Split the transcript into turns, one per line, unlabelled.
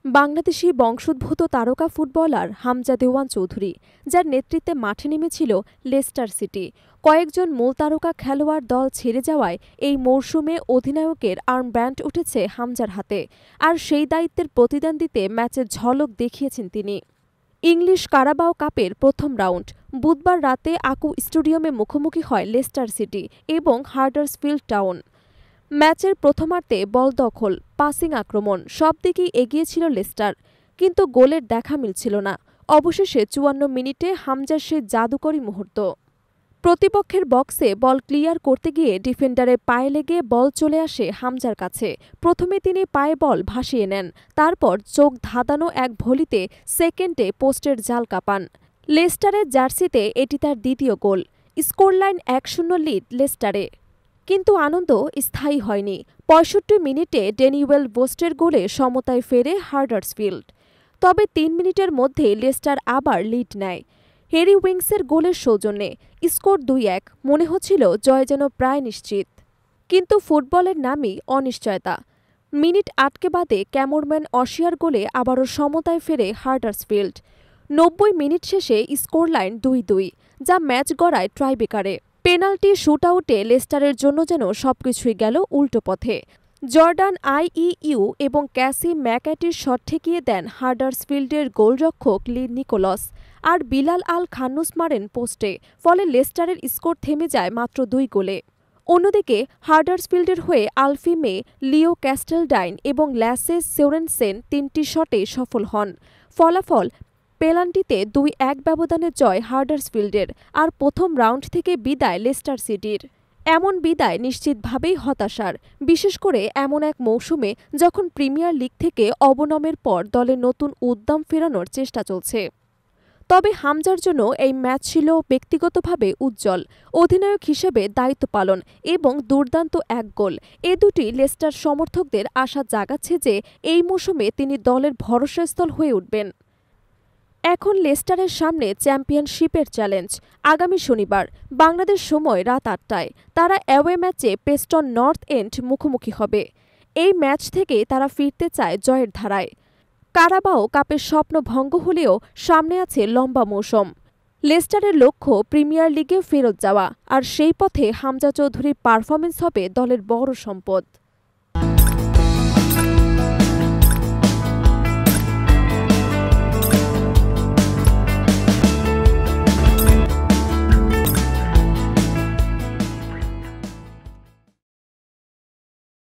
বাংলাদেশি বংশোদ্ভূত তারকা ফুটবলার হামজা দেওয়ান চৌধুরী, যার নেতৃত্বে মাঠে নেমেছিল লেস্টার সিটি। কয়েকজন মূল তারকা খেলোয়াড় দল ছেড়ে যাওয়ায় এই মৌসুমে অধিনায়কের আর্মব্যান্ড উঠেছে হামজার হাতে, আর সেই দায়িত্বের প্রতিদান দিতে ম্যাচের ঝলক দেখিয়েছেন তিনি। ইংলিশ কারাবাও কাপের প্রথম রাউন্ড বুধবার রাতে আকু স্টেডিয়ামে মুখোমুখি হয় লেস্টার সিটি এবং হাডার্সফিল্ড টাউন। ম্যাচের প্রথমার্ধে বল দখল, পাসিং আক্রমণ সব দিকেই এগিয়ে ছিল লেস্টার, কিন্তু গোলের দেখা মিলছিল না। অবশেষে ৫৪ মিনিটে হামজার সেই জাদুকরী মুহূর্ত। প্রতিপক্ষের বক্সে বল ক্লিয়ার করতে গিয়ে ডিফেন্ডারের পায়ে লেগে বল চলে আসে হামজার কাছে। প্রথমে তিনি পায়ে বল ভাসিয়ে নেন, তারপর চোখ ধাঁধানো এক ভলিতে সেকেন্ডে পোস্টের জাল কাঁপান। লেস্টারের জার্সিতে এটি তার দ্বিতীয় গোল। Scoreline ১-০ lead লেস্টারে। কিন্তু আনন্দ স্থায়ী হয়নি। ৬৫ মিনিটে ড্যানিয়েল বোস্টের গোলে সমতায় ফেরে হাডার্সফিল্ড। তবে ৩ মিনিটের মধ্যে লেস্টার আবার লিড নেয় হ্যারি উইংসের গোলের সৌজন্যে। স্কোর ২-১। মনে হচ্ছিল জয় যেন প্রায় নিশ্চিত, কিন্তু ফুটবলের নামই অনিশ্চয়তা। মিনিট আটকে বাদে ক্যামরম্যান অসিয়ার গোলে আবারও সমতায় ফেরে হাডার্সফিল্ড। ৯০ মিনিট শেষে স্কোরলাইন ২-২, যা ম্যাচ গড়ায় ট্রাইবেকারে। পেনাল্টি শুটআউটে লেস্টারের জন্য যেন সবকিছুই গেল উল্টো পথে। জর্ডান আইইউ এবং ক্যাসি ম্যাকঅ্যাটির শট ঠেকিয়ে দেন হাডার্সফিল্ডের গোলরক্ষক লি নিকোলস, আর বিলাল আল খান্নুস মারেন পোস্টে। ফলে লেস্টারের স্কোর থেমে যায় মাত্র ২ গোলে। অন্যদিকে হাডার্সফিল্ডের হয়ে আলফি মে, লিও ক্যাস্টেলডাইন এবং ল্যাসে সোরেনসেন ৩টি শটে সফল হন। ফলাফল পেনাল্টিতে ২-১ ব্যবধানে জয় হাডার্সফিল্ডের, আর প্রথম রাউন্ড থেকে বিদায় লেস্টার সিটির। এমন বিদায় নিশ্চিতভাবেই হতাশার, বিশেষ করে এমন এক মৌসুমে যখন প্রিমিয়ার লিগ থেকে অবনমের পর দলে নতুন উদ্যম ফেরানোর চেষ্টা চলছে। তবে হামজার জন্য এই ম্যাচ ছিল ব্যক্তিগতভাবে উজ্জ্বল। অধিনায়ক হিসেবে দায়িত্ব পালন এবং দুর্দান্ত এক গোল, এ দুটি লেস্টার সমর্থকদের আশা জাগাচ্ছে যে এই মৌসুমে তিনি দলের ভরসাস্থল হয়ে উঠবেন। এখন লেস্টারের সামনে চ্যাম্পিয়নশিপের চ্যালেঞ্জ। আগামী শনিবার বাংলাদেশ সময় রাত ৮টায় তারা অ্যাওয়ে ম্যাচে প্রেস্টন নর্থ এন্ড মুখোমুখি হবে। এই ম্যাচ থেকে তারা ফিরতে চায় জয়ের ধারায়। কারাবাও কাপের স্বপ্ন ভঙ্গ হলেও সামনে আছে লম্বা মৌসুম। লেস্টারের লক্ষ্য প্রিমিয়ার লিগে ফেরত যাওয়া, আর সেই পথে হামজা চৌধুরীর পারফরমেন্স হবে দলের বড় সম্পদ।